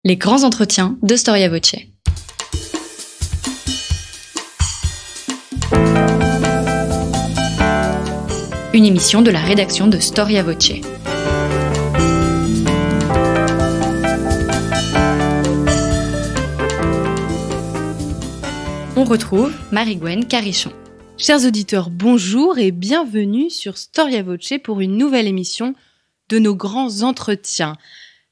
Les grands entretiens de Storia Voce. Une émission de la rédaction de Storia Voce. On retrouve Marie-Gwen Carichon. Chers auditeurs, bonjour et bienvenue sur Storia Voce pour une nouvelle émission de nos grands entretiens.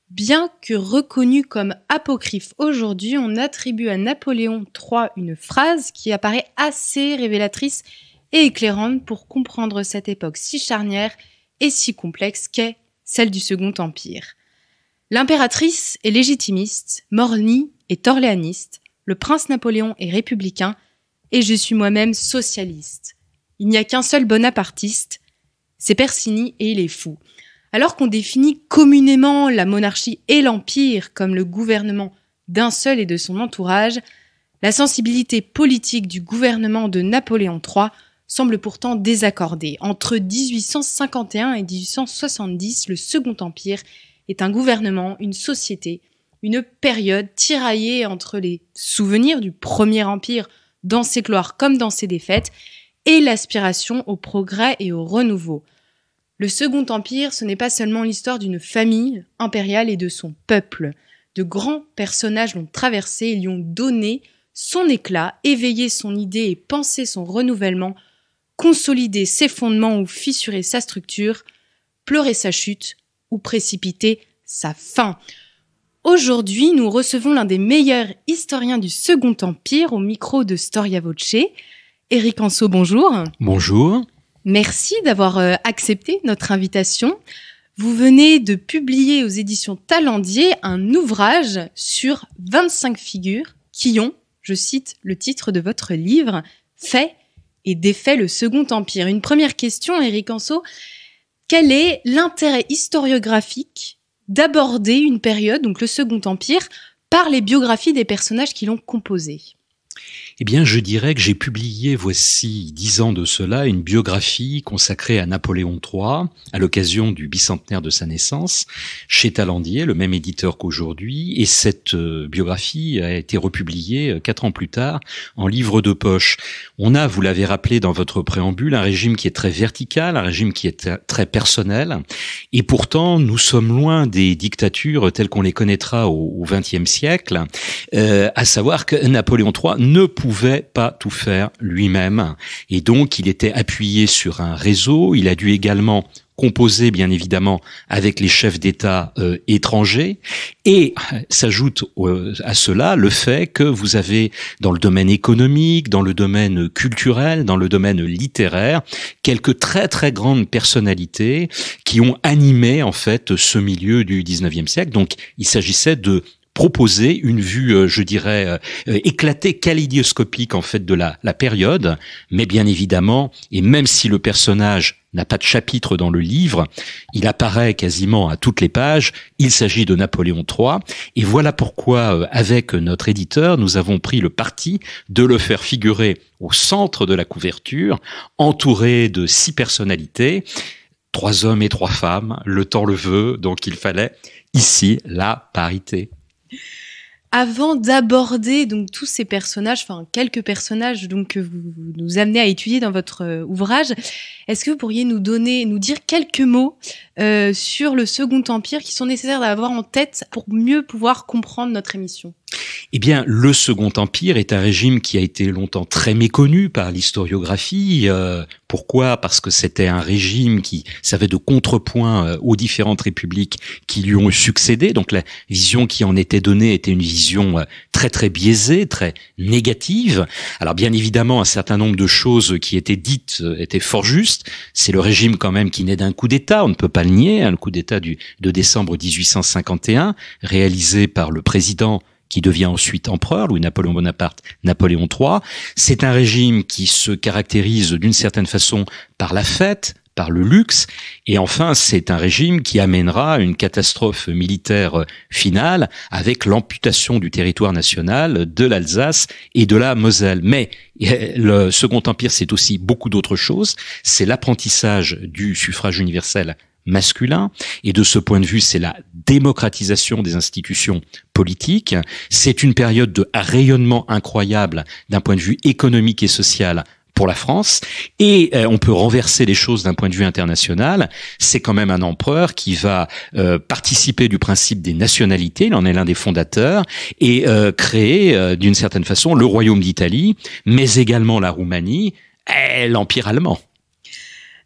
Bien que reconnu comme apocryphe aujourd'hui, on attribue à Napoléon III une phrase qui apparaît assez révélatrice et éclairante pour comprendre cette époque si charnière et si complexe qu'est celle du Second Empire. L'impératrice est légitimiste, Morny est orléaniste, le prince Napoléon est républicain et je suis moi-même socialiste. Il n'y a qu'un seul bonapartiste, c'est Persigny et il est fou. Alors qu'on définit communément la monarchie et l'empire comme le gouvernement d'un seul et de son entourage, la sensibilité politique du gouvernement de Napoléon III semble pourtant désaccordée. Entre 1851 et 1870, le Second Empire est un gouvernement, une société, une période tiraillée entre les souvenirs du Premier Empire dans ses gloires comme dans ses défaites et l'aspiration au progrès et au renouveau. Le Second Empire, ce n'est pas seulement l'histoire d'une famille impériale et de son peuple. De grands personnages l'ont traversé, lui ont donné son éclat, éveillé son idée et pensé son renouvellement, consolidé ses fondements ou fissuré sa structure, pleuré sa chute ou précipité sa fin. Aujourd'hui, nous recevons l'un des meilleurs historiens du Second Empire au micro de Storia Voce. Éric Anceau, bonjour. Bonjour. Merci d'avoir accepté notre invitation. Vous venez de publier aux éditions Talendier un ouvrage sur 25 figures qui ont, je cite le titre de votre livre, fait et défait le Second Empire. Une première question, Éric Anceau. Quel est l'intérêt historiographique d'aborder une période, donc le Second Empire, par les biographies des personnages qui l'ont composé ? Eh bien, je dirais que j'ai publié, voici 10 ans de cela, une biographie consacrée à Napoléon III, à l'occasion du bicentenaire de sa naissance, chez Talendier, le même éditeur qu'aujourd'hui, et cette biographie a été republiée 4 ans plus tard en livre de poche. On a, vous l'avez rappelé dans votre préambule, un régime qui est très vertical, un régime qui est très personnel, et pourtant, nous sommes loin des dictatures telles qu'on les connaîtra au XXe siècle, à savoir que Napoléon III ne pouvait pas tout faire lui-même et donc il était appuyé sur un réseau. Il a dû également composer bien évidemment avec les chefs d'État étrangers et s'ajoute à cela le fait que vous avez dans le domaine économique, dans le domaine culturel, dans le domaine littéraire, quelques très très grandes personnalités qui ont animé en fait ce milieu du 19e siècle. Donc il s'agissait de proposer une vue, je dirais, éclatée, kaléidoscopique en fait de la période, mais bien évidemment, et même si le personnage n'a pas de chapitre dans le livre, il apparaît quasiment à toutes les pages, il s'agit de Napoléon III, et voilà pourquoi, avec notre éditeur, nous avons pris le parti de le faire figurer au centre de la couverture, entouré de 6 personnalités, 3 hommes et 3 femmes, le temps le veut, donc il fallait ici la parité. Avant d'aborder donc tous ces personnages, enfin quelques personnages donc que vous nous amenez à étudier dans votre ouvrage, est-ce que vous pourriez nous dire quelques mots sur le Second Empire qui sont nécessaires d'avoir en tête pour mieux pouvoir comprendre notre émission ? Eh bien, le Second Empire est un régime qui a été longtemps très méconnu par l'historiographie. Pourquoi ? Parce que c'était un régime qui servait de contrepoint aux différentes républiques qui lui ont succédé. Donc la vision qui en était donnée était une vision très très biaisée, très négative. Alors bien évidemment, un certain nombre de choses qui étaient dites étaient fort justes. C'est le régime quand même qui naît d'un coup d'État, on ne peut pas le nier, le coup d'État de décembre 1851, réalisé par le président qui devient ensuite empereur, Louis-Napoléon Bonaparte, Napoléon III. C'est un régime qui se caractérise d'une certaine façon par la fête, par le luxe, et enfin c'est un régime qui amènera une catastrophe militaire finale avec l'amputation du territoire national de l'Alsace et de la Moselle. Mais le Second Empire, c'est aussi beaucoup d'autres choses. C'est l'apprentissage du suffrage universel masculin. Et de ce point de vue, c'est la démocratisation des institutions politiques. C'est une période de rayonnement incroyable d'un point de vue économique et social pour la France, et on peut renverser les choses d'un point de vue international. C'est quand même un empereur qui va participer du principe des nationalités, il en est l'un des fondateurs, et créer d'une certaine façon le royaume d'Italie, mais également la Roumanie, et l'Empire allemand.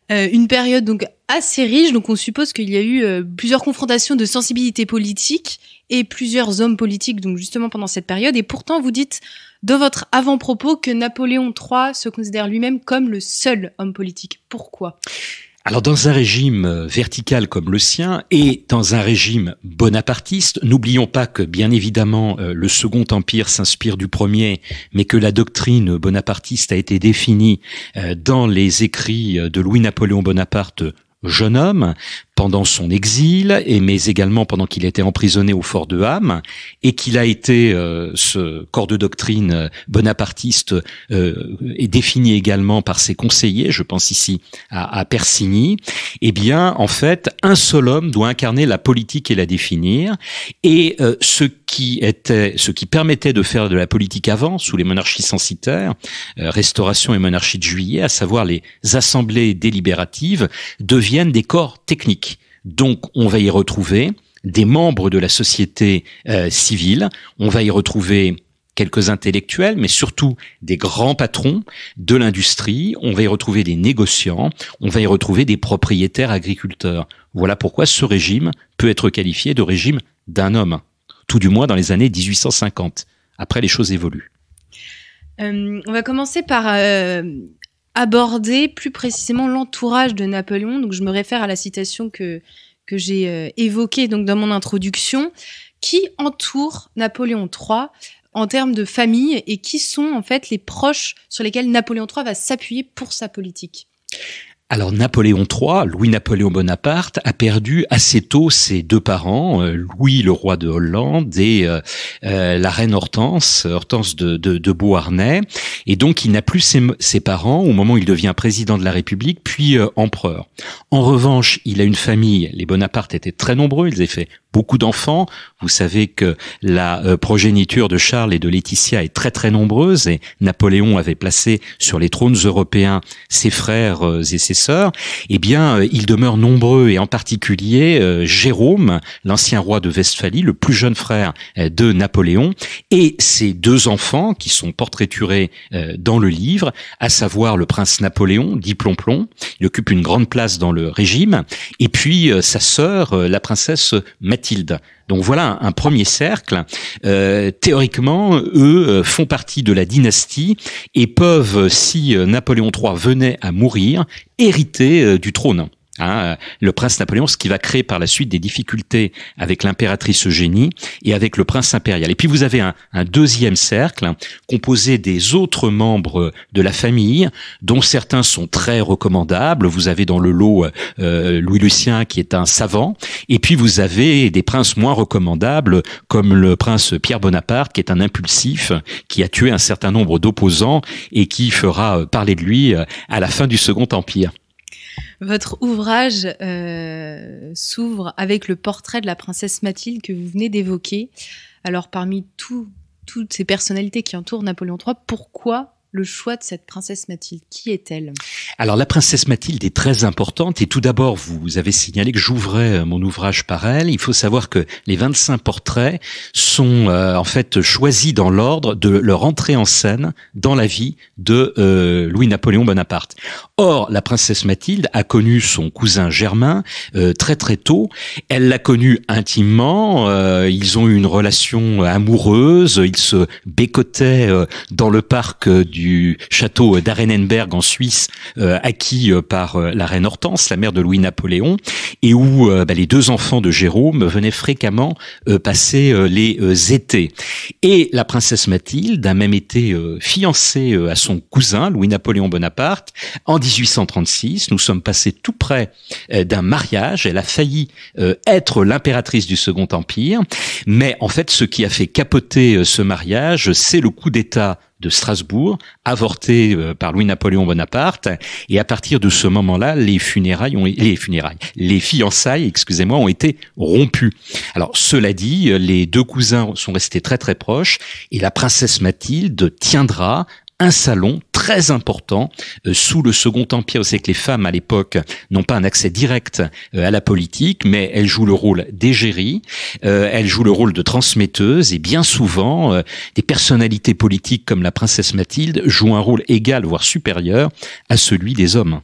Une période donc assez riche, donc on suppose qu'il y a eu plusieurs confrontations de sensibilités politiques et plusieurs hommes politiques donc justement pendant cette période, et pourtant vous dites dans votre avant-propos que Napoléon III se considère lui-même comme le seul homme politique. Pourquoi ? Alors dans un régime vertical comme le sien et dans un régime bonapartiste, n'oublions pas que bien évidemment le Second Empire s'inspire du premier, mais que la doctrine bonapartiste a été définie dans les écrits de Louis-Napoléon Bonaparte, jeune homme, pendant son exil, mais également pendant qu'il était emprisonné au fort de Ham, et qu'il a été, ce corps de doctrine bonapartiste est défini également par ses conseillers, je pense ici à Persigny. Eh bien, en fait, un seul homme doit incarner la politique et la définir, et ce qui permettait de faire de la politique avant, sous les monarchies censitaires, Restauration et monarchie de Juillet, à savoir les assemblées délibératives, deviennent des corps techniques. Donc, on va y retrouver des membres de la société civile, on va y retrouver quelques intellectuels, mais surtout des grands patrons de l'industrie, on va y retrouver des négociants, on va y retrouver des propriétaires agriculteurs. Voilà pourquoi ce régime peut être qualifié de régime d'un homme, tout du moins dans les années 1850. Après, les choses évoluent. On va commencer par aborder plus précisément l'entourage de Napoléon. Donc, je me réfère à la citation que j'ai évoquée donc dans mon introduction, qui entoure Napoléon III en termes de famille et qui sont en fait les proches sur lesquels Napoléon III va s'appuyer pour sa politique. Alors Napoléon III, Louis-Napoléon Bonaparte, a perdu assez tôt ses deux parents, Louis le roi de Hollande et la reine Hortense de Beauharnais. Et donc il n'a plus ses parents au moment où il devient président de la République, puis empereur. En revanche, il a une famille, les Bonaparte étaient très nombreux, ils avaient fait beaucoup d'enfants. Vous savez que la progéniture de Charles et de Laetitia est très très nombreuse et Napoléon avait placé sur les trônes européens ses frères et ses sœurs. Eh bien, ils demeurent nombreux et en particulier Jérôme, l'ancien roi de Westphalie, le plus jeune frère de Napoléon, et ses deux enfants qui sont portraiturés dans le livre, à savoir le prince Napoléon, dit Plomplon, il occupe une grande place dans le régime, et puis sa sœur, la princesse Mathilde. Donc voilà un premier cercle. Théoriquement, eux font partie de la dynastie et peuvent, si Napoléon III venait à mourir, hériter du trône. Le prince Napoléon, ce qui va créer par la suite des difficultés avec l'impératrice Eugénie et avec le prince impérial. Et puis vous avez un deuxième cercle composé des autres membres de la famille, dont certains sont très recommandables. Vous avez dans le lot Louis Lucien qui est un savant, et puis vous avez des princes moins recommandables comme le prince Pierre Bonaparte qui est un impulsif, qui a tué un certain nombre d'opposants et qui fera parler de lui à la fin du Second Empire. Votre ouvrage s'ouvre avec le portrait de la princesse Mathilde que vous venez d'évoquer. Alors, parmi toutes ces personnalités qui entourent Napoléon III, pourquoi le choix de cette princesse Mathilde? Qui est-elle? Alors, la princesse Mathilde est très importante et tout d'abord, vous avez signalé que j'ouvrais mon ouvrage par elle. Il faut savoir que les 25 portraits sont en fait choisis dans l'ordre de leur entrée en scène dans la vie de Louis-Napoléon Bonaparte. Or, la princesse Mathilde a connu son cousin Germain très très tôt. Elle l'a connu intimement. Ils ont eu une relation amoureuse. Ils se bécotaient dans le parc du château d'Arenenberg en Suisse, acquis par la reine Hortense, la mère de Louis-Napoléon, et où les deux enfants de Jérôme venaient fréquemment passer les étés. Et la princesse Mathilde a même été fiancée à son cousin, Louis-Napoléon Bonaparte, en 1836. Nous sommes passés tout près d'un mariage. Elle a failli être l'impératrice du Second Empire, mais en fait, ce qui a fait capoter ce mariage, c'est le coup d'État de Strasbourg, avorté par Louis-Napoléon Bonaparte. Et à partir de ce moment-là, les fiançailles, ont été rompues. Alors, cela dit, les deux cousins sont restés très très proches et la princesse Mathilde tiendra un salon très important sous le Second Empire. Vous savez que les femmes à l'époque n'ont pas un accès direct à la politique, mais elles jouent le rôle d'égérie, elles jouent le rôle de transmetteuse, et bien souvent des personnalités politiques comme la princesse Mathilde jouent un rôle égal, voire supérieur à celui des hommes.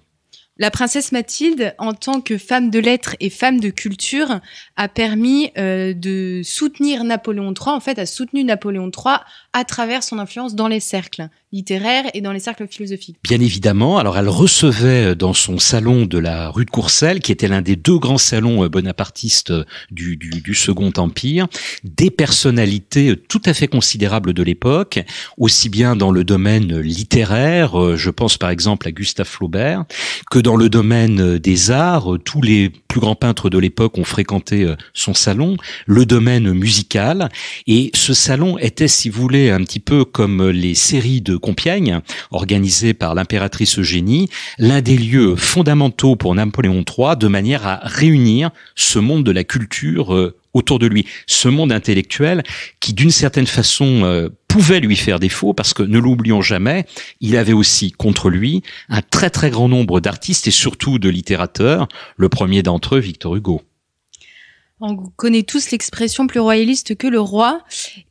La princesse Mathilde, en tant que femme de lettres et femme de culture, a permis de soutenir Napoléon III. En fait, a soutenu Napoléon III à travers son influence dans les cercles littéraires et dans les cercles philosophiques. Bien évidemment. Alors, elle recevait dans son salon de la rue de Courcelles, qui était l'un des deux grands salons bonapartistes du Second Empire, des personnalités tout à fait considérables de l'époque, aussi bien dans le domaine littéraire, je pense par exemple à Gustave Flaubert, que dans le domaine des arts. Tous les plus grands peintres de l'époque ont fréquenté son salon, le domaine musical, et ce salon était, si vous voulez, un petit peu comme les séries de Compiègne, organisées par l'impératrice Eugénie, l'un des lieux fondamentaux pour Napoléon III, de manière à réunir ce monde de la culture autour de lui, ce monde intellectuel qui, d'une certaine façon, pouvait lui faire défaut, parce que, ne l'oublions jamais, il avait aussi contre lui un très très grand nombre d'artistes et surtout de littérateurs, le premier d'entre eux, Victor Hugo. On connaît tous l'expression plus royaliste que le roi,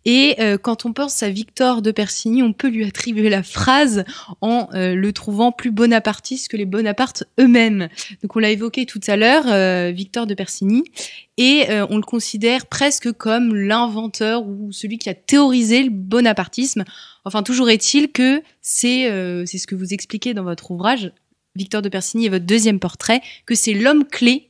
et quand on pense à Victor de Persigny, on peut lui attribuer la phrase en le trouvant plus bonapartiste que les Bonapartes eux-mêmes. Donc on l'a évoqué tout à l'heure, Victor de Persigny, et on le considère presque comme l'inventeur ou celui qui a théorisé le bonapartisme. Enfin, toujours est-il que c'est ce que vous expliquez dans votre ouvrage, Victor de Persigny est votre deuxième portrait, que c'est l'homme clé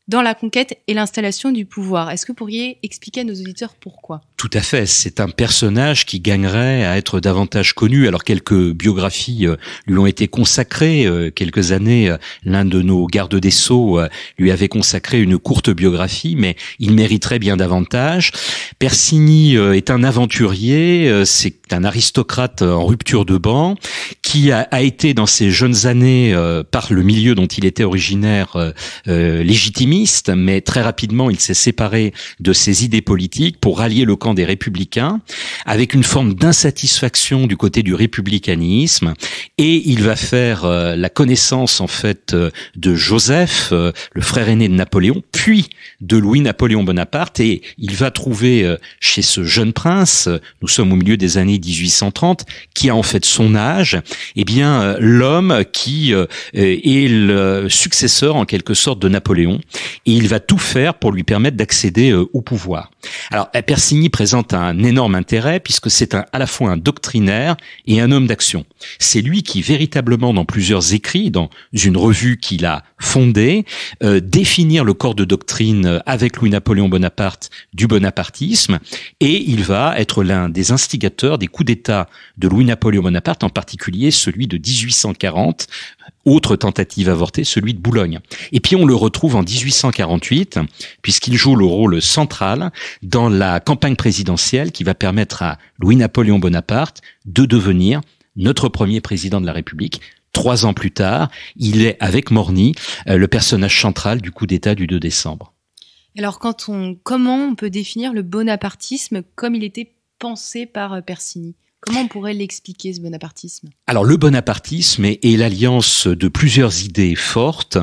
dans la conquête et l'installation du pouvoir. Est-ce que vous pourriez expliquer à nos auditeurs pourquoi ? Tout à fait. C'est un personnage qui gagnerait à être davantage connu. Alors, quelques biographies lui ont été consacrées. Quelques années, l'un de nos gardes des Sceaux lui avait consacré une courte biographie, mais il mériterait bien davantage. Persigny est un aventurier, c'est un aristocrate en rupture de ban, qui a été dans ses jeunes années, par le milieu dont il était originaire, légitimiste, mais très rapidement il s'est séparé de ses idées politiques pour rallier le camp des républicains, avec une forme d'insatisfaction du côté du républicanisme, et il va faire la connaissance en fait de Joseph, le frère aîné de Napoléon, puis de Louis-Napoléon Bonaparte, et il va trouver chez ce jeune prince, nous sommes au milieu des années 1830, qui a en fait son âge, eh bien l'homme qui est le successeur en quelque sorte de Napoléon, et il va tout faire pour lui permettre d'accéder au pouvoir. Alors Persigny présente un énorme intérêt, puisque c'est à la fois un doctrinaire et un homme d'action. C'est lui qui véritablement, dans plusieurs écrits, dans une revue qu'il a fondée, définir le corps de doctrine avec Louis-Napoléon Bonaparte du bonapartisme, et il va être l'un des instigateurs des coups d'État de Louis-Napoléon Bonaparte, en particulier celui de 1840, autre tentative avortée, celui de Boulogne. Et puis on le retrouve en 1848, puisqu'il joue le rôle central dans la campagne présidentielle qui va permettre à Louis-Napoléon Bonaparte de devenir notre premier président de la République. 3 ans plus tard, il est, avec Morny, le personnage central du coup d'État du 2 décembre. Alors comment on peut définir le bonapartisme comme il était pensé par Persigny ? Comment on pourrait l'expliquer, ce bonapartisme ? Alors, le bonapartisme est l'alliance de plusieurs idées fortes.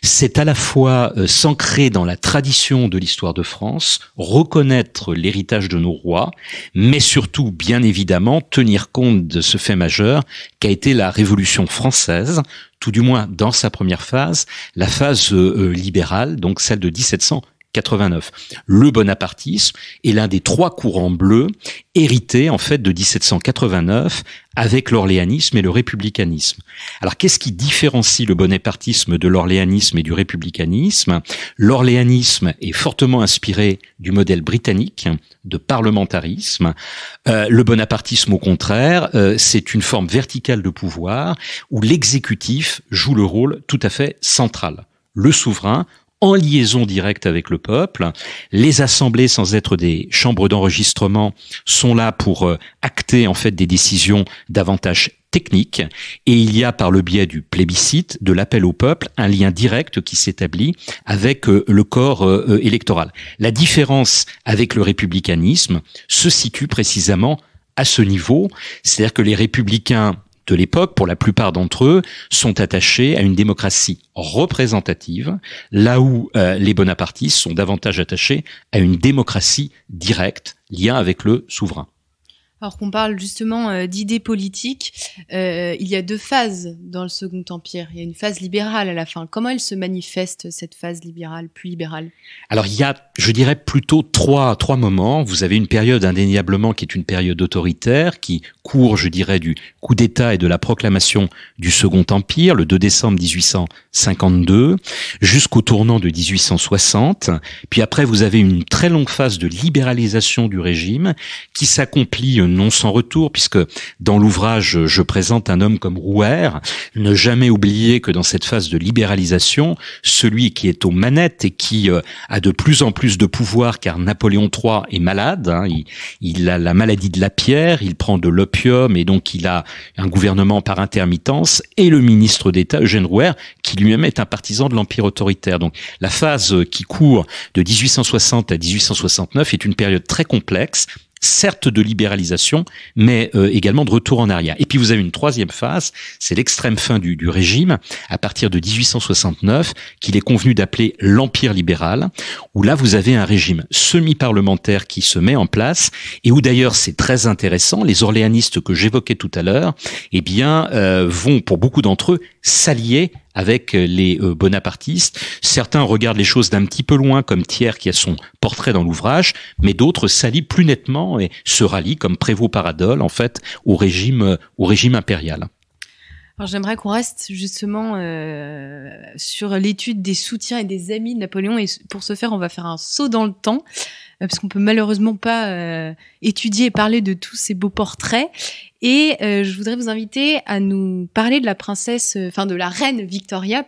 C'est à la fois s'ancrer dans la tradition de l'histoire de France, reconnaître l'héritage de nos rois, mais surtout, bien évidemment, tenir compte de ce fait majeur qu'a été la Révolution française, tout du moins dans sa première phase, la phase libérale, donc celle de 1789. Le bonapartisme est l'un des 3 courants bleus hérités en fait de 1789 avec l'orléanisme et le républicanisme. Alors qu'est-ce qui différencie le bonapartisme de l'orléanisme et du républicanisme ? L'orléanisme est fortement inspiré du modèle britannique de parlementarisme. Le bonapartisme, au contraire, c'est une forme verticale de pouvoir où l'exécutif joue le rôle tout à fait central. Le souverain en liaison directe avec le peuple. Les assemblées, sans être des chambres d'enregistrement, sont là pour acter en fait des décisions davantage techniques, et il y a par le biais du plébiscite, de l'appel au peuple, un lien direct qui s'établit avec le corps électoral. La différence avec le républicanisme se situe précisément à ce niveau, c'est-à-dire que les républicains de l'époque, pour la plupart d'entre eux, sont attachés à une démocratie représentative, là où les bonapartistes sont davantage attachés à une démocratie directe, lien avec le souverain. Alors qu'on parle justement d'idées politiques, il y a 2 phases dans le Second Empire. Il y a une phase libérale à la fin. Comment elle se manifeste, cette phase libérale, plus libérale? Alors il y a, je dirais, plutôt trois moments. Vous avez une période indéniablement qui est une période autoritaire, qui court, je dirais, du coup d'État et de la proclamation du Second Empire, le 2 décembre 1852, jusqu'au tournant de 1860. Puis après, vous avez une très longue phase de libéralisation du régime qui s'accomplit non sans retour, puisque dans l'ouvrage, je présente un homme comme Rouher. Ne jamais oublier que dans cette phase de libéralisation, celui qui est aux manettes et qui a de plus en plus de pouvoir, car Napoléon III est malade, il a la maladie de la pierre, il prend de l'opium et donc il a un gouvernement par intermittence, et le ministre d'État, Eugène Rouher, qui lui-même est un partisan de l'empire autoritaire. Donc la phase qui court de 1860 à 1869 est une période très complexe, certes de libéralisation, mais également de retour en arrière. Et puis vous avez une troisième phase, c'est l'extrême fin du régime, à partir de 1869, qu'il est convenu d'appeler l'Empire libéral, où là vous avez un régime semi-parlementaire qui se met en place, et où d'ailleurs c'est très intéressant, les orléanistes que j'évoquais tout à l'heure, eh bien vont pour beaucoup d'entre eux s'allier avec les bonapartistes. Certains regardent les choses d'un petit peu loin, comme Thiers qui a son portrait dans l'ouvrage, mais d'autres s'allient plus nettement et se rallient, comme Prévost-Paradol, en fait, au régime impérial. Alors j'aimerais qu'on reste justement sur l'étude des soutiens et des amis de Napoléon, et pour ce faire, on va faire un saut dans le temps, parce qu'on peut malheureusement pas étudier et parler de tous ces beaux portraits. Et je voudrais vous inviter à nous parler de la de la reine Victoria,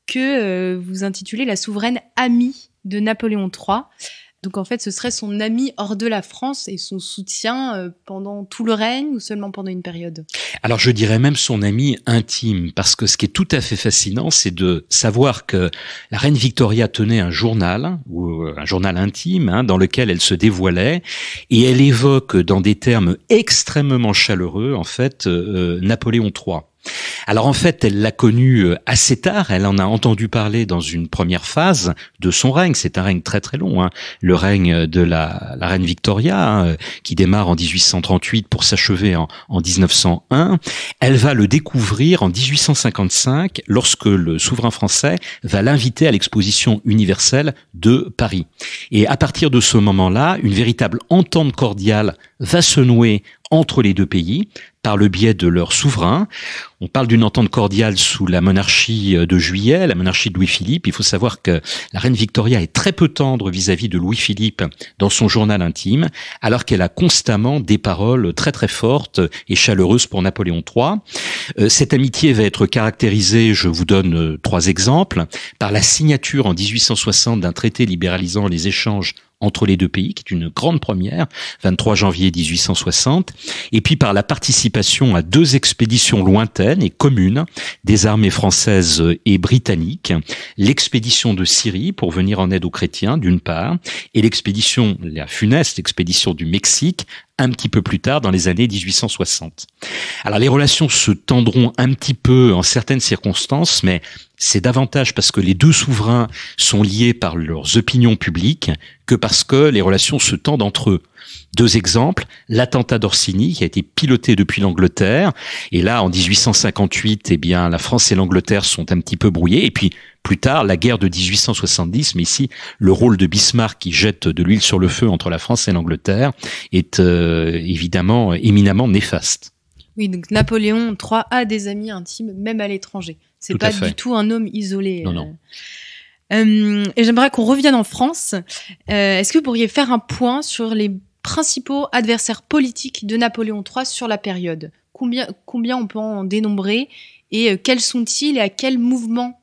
que vous intitulez la souveraine amie de Napoléon III. Donc en fait, ce serait son amie hors de la France et son soutien pendant tout le règne ou seulement pendant une période? Alors je dirais même son amie intime, parce que ce qui est tout à fait fascinant, c'est de savoir que la reine Victoria tenait un journal, ou un journal intime, dans lequel elle se dévoilait, et elle évoque dans des termes extrêmement chaleureux, en fait, Napoléon III. Alors en fait, elle l'a connu assez tard, elle en a entendu parler dans une première phase de son règne, c'est un règne très très long, le règne de la reine Victoria, qui démarre en 1838 pour s'achever en 1901. Elle va le découvrir en 1855 lorsque le souverain français va l'inviter à l'exposition universelle de Paris. Et à partir de ce moment-là, une véritable entente cordiale va se nouer entre les deux pays, par le biais de leurs souverains. On parle d'une entente cordiale sous la monarchie de Juillet, la monarchie de Louis-Philippe. Il faut savoir que la reine Victoria est très peu tendre vis-à-vis de Louis-Philippe dans son journal intime, alors qu'elle a constamment des paroles très très fortes et chaleureuses pour Napoléon III. Cette amitié va être caractérisée, je vous donne 3 exemples, par la signature en 1860 d'un traité libéralisant les échanges entre les deux pays, qui est une grande première, 23 janvier 1860, et puis par la participation à 2 expéditions lointaines et communes des armées françaises et britanniques, l'expédition de Syrie pour venir en aide aux chrétiens d'une part, et la funeste expédition du Mexique, un petit peu plus tard dans les années 1860. Alors les relations se tendront un petit peu en certaines circonstances, mais c'est davantage parce que les 2 souverains sont liés par leurs opinions publiques que parce que les relations se tendent entre eux. 2 exemples, l'attentat d'Orsini qui a été piloté depuis l'Angleterre, et là en 1858, eh bien la France et l'Angleterre sont un petit peu brouillées, et puis plus tard la guerre de 1870, mais ici le rôle de Bismarck qui jette de l'huile sur le feu entre la France et l'Angleterre est évidemment éminemment néfaste. Oui, donc Napoléon III a des amis intimes, même à l'étranger. C'est pas du tout un homme isolé. Non. Et j'aimerais qu'on revienne en France. Est-ce que vous pourriez faire un point sur les principaux adversaires politiques de Napoléon III sur la période? Combien on peut en dénombrer, et quels sont-ils et à quel mouvement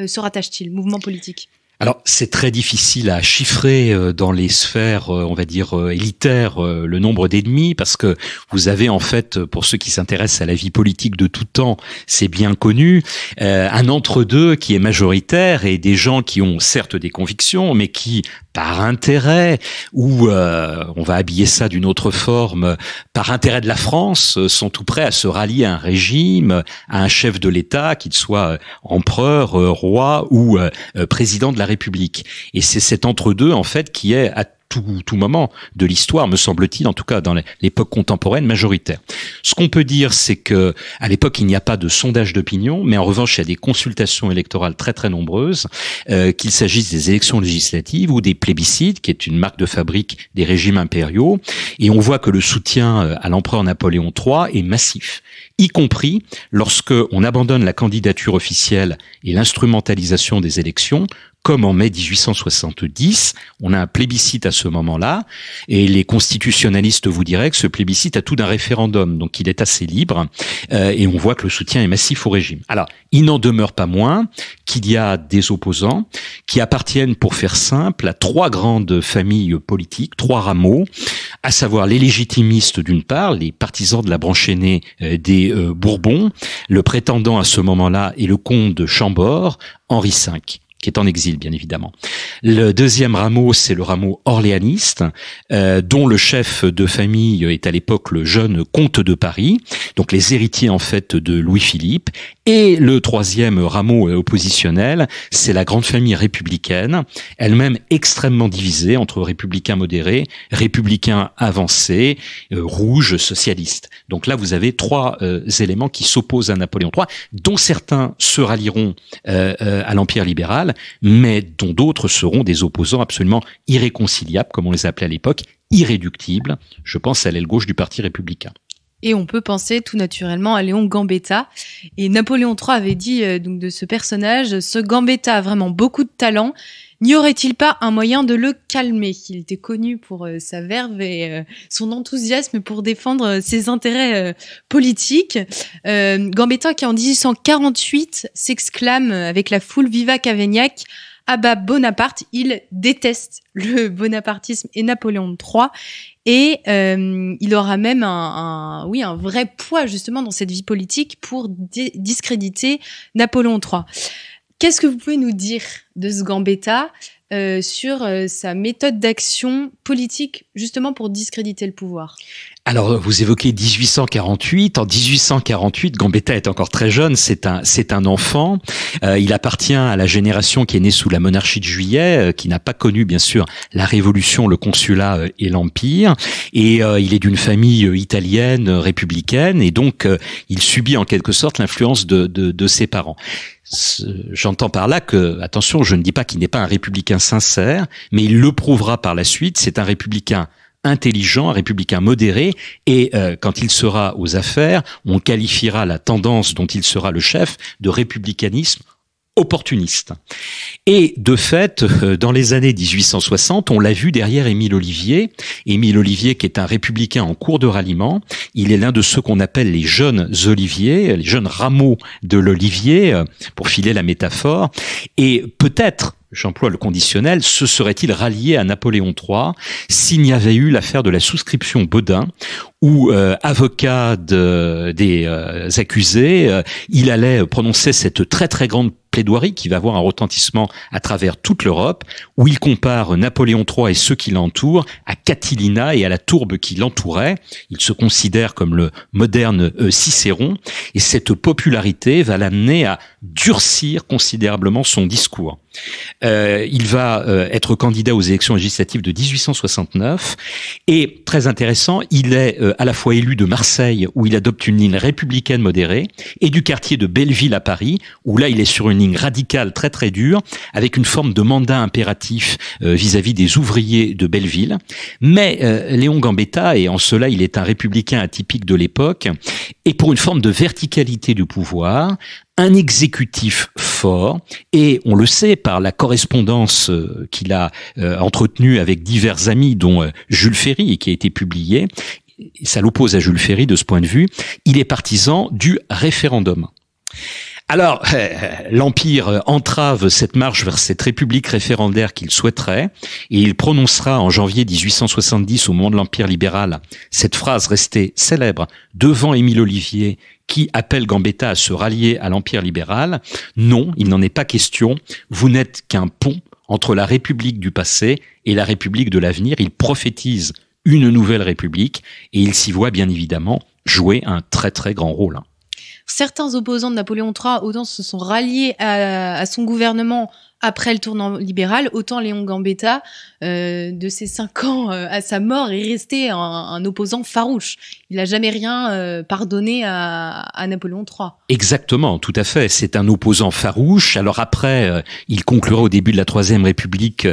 se rattachent-ils, mouvement politique? Alors, c'est très difficile à chiffrer dans les sphères, on va dire, élitaires, le nombre d'ennemis, parce que vous avez en fait, pour ceux qui s'intéressent à la vie politique de tout temps, c'est bien connu, un entre-deux qui est majoritaire et des gens qui ont certes des convictions, mais qui, par intérêt, ou on va habiller ça d'une autre forme, par intérêt de la France, sont tout prêts à se rallier à un régime, à un chef de l'État, qu'il soit empereur, roi ou président de la République. Et c'est cet entre-deux, en fait, qui est à tout moment de l'histoire, me semble-t-il, en tout cas dans l'époque contemporaine, majoritaire. Ce qu'on peut dire, c'est que à l'époque, il n'y a pas de sondage d'opinion, mais en revanche, il y a des consultations électorales très très nombreuses, qu'il s'agisse des élections législatives ou des plébiscites, qui est une marque de fabrique des régimes impériaux. Et on voit que le soutien à l'empereur Napoléon III est massif, y compris lorsque on abandonne la candidature officielle et l'instrumentalisation des élections, comme en mai 1870, on a un plébiscite à ce moment-là, et les constitutionnalistes vous diraient que ce plébiscite a tout d'un référendum, donc il est assez libre, et on voit que le soutien est massif au régime. Alors, il n'en demeure pas moins qu'il y a des opposants qui appartiennent, pour faire simple, à trois grandes familles politiques, trois rameaux, à savoir les légitimistes d'une part, les partisans de la branche aînée des Bourbons, le prétendant à ce moment-là est le comte de Chambord, Henri V, qui est en exil, bien évidemment. Le deuxième rameau, c'est le rameau orléaniste, dont le chef de famille est à l'époque le jeune comte de Paris, donc les héritiers en fait de Louis-Philippe. Et le troisième rameau oppositionnel, c'est la grande famille républicaine, elle-même extrêmement divisée entre républicains modérés, républicains avancés, rouges, socialistes. Donc là, vous avez trois éléments qui s'opposent à Napoléon III, dont certains se rallieront à l'Empire libéral, mais dont d'autres seront des opposants absolument irréconciliables, comme on les appelait à l'époque, irréductibles. Je pense à l'aile gauche du Parti républicain. Et on peut penser tout naturellement à Léon Gambetta. Et Napoléon III avait dit donc de ce personnage, ce Gambetta a vraiment beaucoup de talent. N'y aurait-il pas un moyen de le calmer? Il était connu pour sa verve et son enthousiasme pour défendre ses intérêts politiques. Gambetta qui en 1848 s'exclame avec la foule Viva Cavaignac, à bas Bonaparte. Il déteste le bonapartisme et Napoléon III. Et il aura même un vrai poids justement dans cette vie politique pour discréditer Napoléon III. Qu'est-ce que vous pouvez nous dire de ce Gambetta sur sa méthode d'action politique justement pour discréditer le pouvoir? Alors, vous évoquez 1848. En 1848, Gambetta est encore très jeune. C'est un enfant. Il appartient à la génération qui est née sous la monarchie de Juillet, qui n'a pas connu, bien sûr, la Révolution, le Consulat et l'Empire. Et il est d'une famille italienne, républicaine, et donc il subit en quelque sorte l'influence de ses parents. J'entends par là que, attention, je ne dis pas qu'il n'est pas un républicain sincère, mais il le prouvera par la suite. C'est un républicain intelligent, un républicain modéré, et quand il sera aux affaires, on qualifiera la tendance dont il sera le chef de républicanisme opportuniste. Et de fait, dans les années 1860, on l'a vu derrière Émile Ollivier. Émile Ollivier, qui est un républicain en cours de ralliement, il est l'un de ceux qu'on appelle les jeunes oliviers, les jeunes rameaux de l'olivier, pour filer la métaphore. Et peut-être, j'emploie le conditionnel, se serait-il rallié à Napoléon III s'il n'y avait eu l'affaire de la souscription Bodin, où, avocat des accusés, il allait prononcer cette très très grande plaidoirie qui va avoir un retentissement à travers toute l'Europe, où il compare Napoléon III et ceux qui l'entourent à Catilina et à la tourbe qui l'entourait. Il se considère comme le moderne Cicéron, et cette popularité va l'amener à durcir considérablement son discours. Il va être candidat aux élections législatives de 1869, et très intéressant, il est à la fois élu de Marseille, où il adopte une ligne républicaine modérée, et du quartier de Belleville à Paris, où là il est sur une ligne radicale très très dure, avec une forme de mandat impératif vis-à-vis des ouvriers de Belleville. Mais Léon Gambetta, et en cela il est un républicain atypique de l'époque, et pour une forme de verticalité du pouvoir, un exécutif fort, et on le sait par la correspondance qu'il a entretenue avec divers amis, dont Jules Ferry, et qui a été publiée. Ça l'oppose à Jules Ferry de ce point de vue. Il est partisan du référendum. Alors, l'Empire entrave cette marche vers cette république référendaire qu'il souhaiterait, et il prononcera en janvier 1870, au moment de l'Empire libéral, cette phrase restée célèbre devant Émile Ollivier, qui appelle Gambetta à se rallier à l'Empire libéral. Non, il n'en est pas question. Vous n'êtes qu'un pont entre la République du passé et la République de l'avenir. Il prophétise une nouvelle République, et il s'y voit bien évidemment jouer un très très grand rôle. Certains opposants de Napoléon III, autant se sont ralliés à son gouvernement après le tournant libéral, autant Léon Gambetta, de ses 5 ans à sa mort, est resté un opposant farouche. Il n'a jamais rien pardonné à Napoléon III. Exactement, tout à fait. C'est un opposant farouche. Alors après, il conclura au début de la Troisième République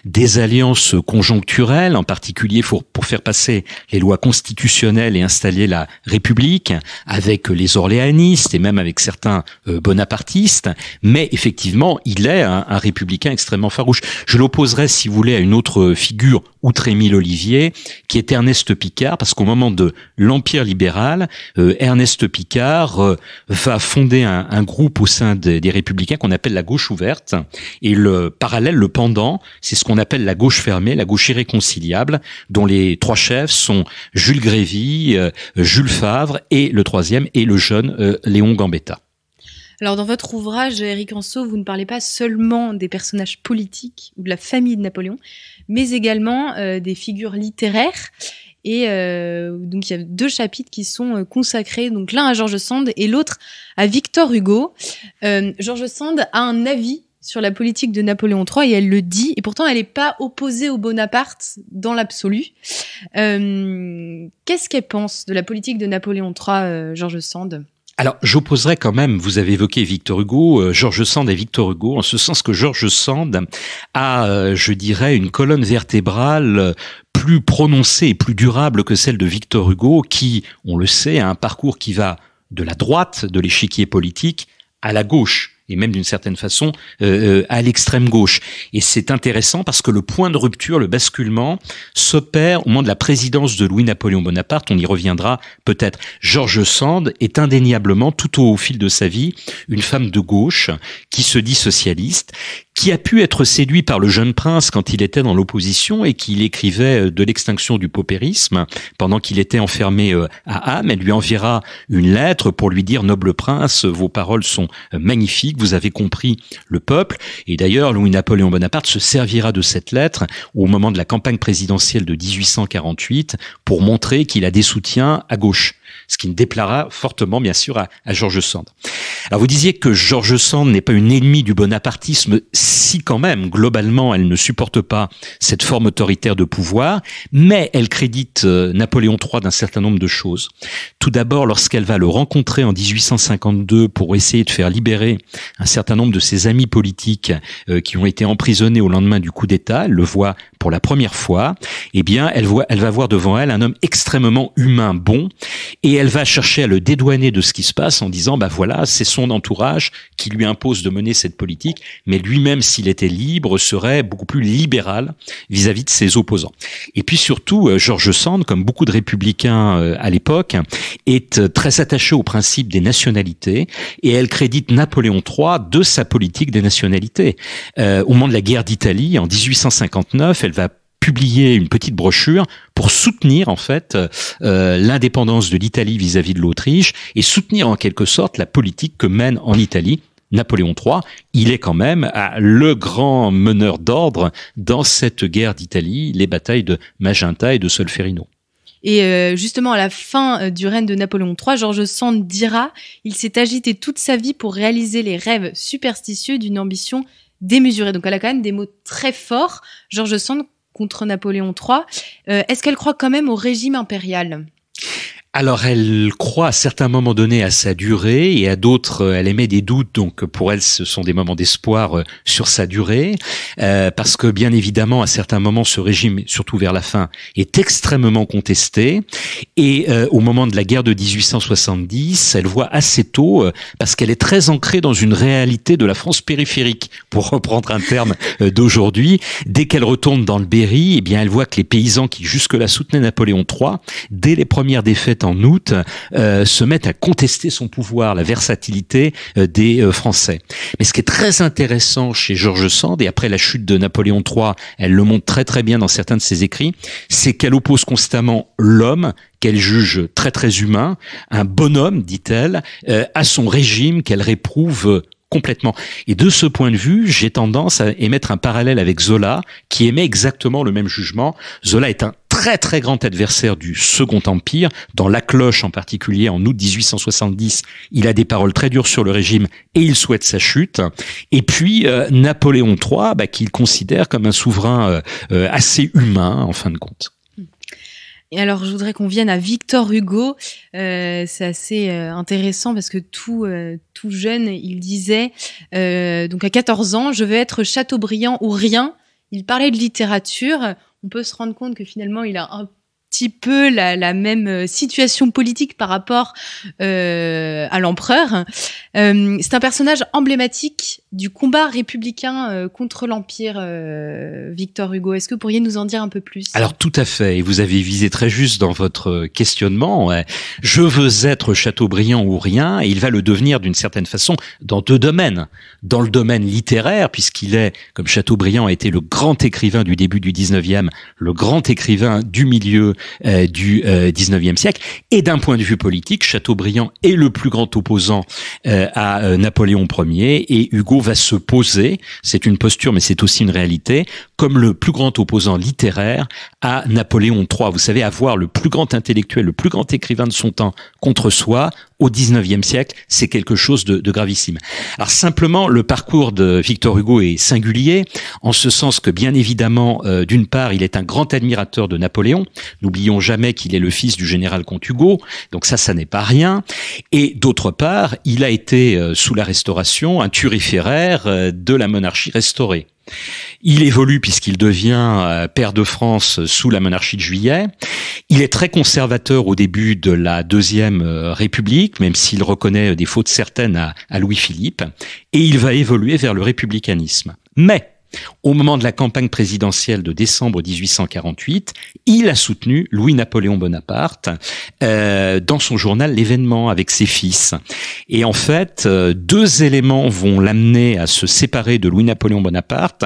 des alliances conjoncturelles, en particulier pour faire passer les lois constitutionnelles et installer la République, avec les orléanistes et même avec certains bonapartistes. Mais effectivement, il est un républicain extrêmement farouche. Je l'opposerais, si vous voulez, à une autre figure, outre Émile Ollivier, qui est Ernest Picard, parce qu'au moment de l'Empire libéral, Ernest Picard va fonder un groupe au sein des Républicains qu'on appelle la gauche ouverte, et le parallèle, le pendant, c'est ce qu'on appelle la gauche fermée, la gauche irréconciliable, dont les 3 chefs sont Jules Grévy, Jules Favre, et le 3e est le jeune Léon Gambetta. Alors, dans votre ouvrage, Éric Anseau, vous ne parlez pas seulement des personnages politiques ou de la famille de Napoléon, mais également des figures littéraires. Et donc, il y a 2 chapitres qui sont consacrés, donc l'un à George Sand et l'autre à Victor Hugo. George Sand a un avis sur la politique de Napoléon III, et elle le dit, et pourtant elle n'est pas opposée au Bonaparte dans l'absolu. Qu'est-ce qu'elle pense de la politique de Napoléon III, George Sand ? Alors, j'opposerais quand même, vous avez évoqué Victor Hugo, George Sand et Victor Hugo, en ce sens que George Sand a, je dirais, une colonne vertébrale plus prononcée et plus durable que celle de Victor Hugo, qui, on le sait, a un parcours qui va de la droite de l'échiquier politique à la gauche, et même d'une certaine façon à l'extrême gauche. Et c'est intéressant parce que le point de rupture, le basculement, s'opère au moment de la présidence de Louis-Napoléon Bonaparte. On y reviendra peut-être. George Sand est indéniablement, tout au fil de sa vie, une femme de gauche qui se dit socialiste, qui a pu être séduit par le jeune prince quand il était dans l'opposition et qu'il écrivait de l'extinction du paupérisme pendant qu'il était enfermé à Ham. Elle lui enverra une lettre pour lui dire « Noble prince, vos paroles sont magnifiques, vous avez compris le peuple ». Et d'ailleurs, Louis-Napoléon Bonaparte se servira de cette lettre au moment de la campagne présidentielle de 1848 pour montrer qu'il a des soutiens à gauche, ce qui ne déplaira fortement, bien sûr, à George Sand. Alors, vous disiez que George Sand n'est pas une ennemie du bonapartisme. Si, quand même, globalement, elle ne supporte pas cette forme autoritaire de pouvoir, mais elle crédite Napoléon III d'un certain nombre de choses. Tout d'abord, lorsqu'elle va le rencontrer en 1852 pour essayer de faire libérer un certain nombre de ses amis politiques qui ont été emprisonnés au lendemain du coup d'État, elle le voit pour la première fois, eh bien, elle va voir devant elle un homme extrêmement humain, bon, et elle va chercher à le dédouaner de ce qui se passe en disant, bah voilà, c'est son entourage qui lui impose de mener cette politique, mais lui-même, s'il était libre, serait beaucoup plus libéral vis-à-vis de ses opposants. Et puis surtout, George Sand, comme beaucoup de républicains à l'époque, est très attaché au principe des nationalités, et elle crédite Napoléon III de sa politique des nationalités. Au moment de la guerre d'Italie, en 1859, elle va publier une petite brochure pour soutenir en fait l'indépendance de l'Italie vis-à-vis de l'Autriche et soutenir en quelque sorte la politique que mène en Italie Napoléon III. Il est quand même le grand meneur d'ordre dans cette guerre d'Italie, les batailles de Magenta et de Solferino. Et justement, à la fin du règne de Napoléon III, George Sand dira « Il s'est agité toute sa vie pour réaliser les rêves superstitieux d'une ambition démesurée ». Donc elle a quand même des mots très forts, George Sand, contre Napoléon III. Est-ce qu'elle croit quand même au régime impérial ? Alors, elle croit à certains moments donnés à sa durée et à d'autres, elle émet des doutes. Donc, pour elle, ce sont des moments d'espoir sur sa durée. Parce que, bien évidemment, à certains moments, ce régime, surtout vers la fin, est extrêmement contesté. Et au moment de la guerre de 1870, elle voit assez tôt, parce qu'elle est très ancrée dans une réalité de la France périphérique, pour reprendre un terme d'aujourd'hui. Dès qu'elle retourne dans le Berry, eh bien, elle voit que les paysans qui jusque-là soutenaient Napoléon III, dès les premières défaites fait en août, se mettent à contester son pouvoir, la versatilité des Français. Mais ce qui est très intéressant chez George Sand, et après la chute de Napoléon III, elle le montre très très bien dans certains de ses écrits, c'est qu'elle oppose constamment l'homme, qu'elle juge très très humain, un bonhomme, dit-elle, à son régime qu'elle réprouve complètement. Et de ce point de vue, j'ai tendance à émettre un parallèle avec Zola, qui émet exactement le même jugement. Zola est un très très grand adversaire du Second Empire. Dans La Cloche en particulier, en août 1870, il a des paroles très dures sur le régime et il souhaite sa chute. Et puis Napoléon III, qu'il considère comme un souverain assez humain en fin de compte. Et alors, je voudrais qu'on vienne à Victor Hugo. C'est assez intéressant parce que tout jeune, il disait, donc à 14 ans, je veux être Chateaubriand ou rien. Il parlait de littérature. On peut se rendre compte que finalement, il a un petit peu la même situation politique par rapport à l'empereur. C'est un personnage emblématique du combat républicain contre l'Empire, Victor Hugo. Est-ce que vous pourriez nous en dire un peu plus? Alors tout à fait, et vous avez visé très juste dans votre questionnement. Je veux être Chateaubriand ou rien, et il va le devenir d'une certaine façon dans deux domaines. Dans le domaine littéraire, puisqu'il est, comme Chateaubriand a été le grand écrivain du début du 19e, le grand écrivain du milieu du 19e siècle, et d'un point de vue politique, Chateaubriand est le plus grand opposant à Napoléon Ier, et Hugo va se poser, c'est une posture mais c'est aussi une réalité, comme le plus grand opposant littéraire à Napoléon III. Vous savez, avoir le plus grand intellectuel, le plus grand écrivain de son temps contre soi, au 19e siècle, c'est quelque chose de gravissime. Alors simplement, le parcours de Victor Hugo est singulier, en ce sens que bien évidemment, d'une part, il est un grand admirateur de Napoléon. N'oublions jamais qu'il est le fils du général comte Hugo, donc ça n'est pas rien. Et d'autre part, il a été, sous la Restauration, un turiféraire de la monarchie restaurée. Il évolue puisqu'il devient pair de France sous la monarchie de Juillet. Il est très conservateur au début de la Deuxième République, même s'il reconnaît des fautes certaines à Louis-Philippe. Et il va évoluer vers le républicanisme. Mais au moment de la campagne présidentielle de décembre 1848, il a soutenu Louis-Napoléon Bonaparte dans son journal L'Événement avec ses fils. Et en fait, deux éléments vont l'amener à se séparer de Louis-Napoléon Bonaparte.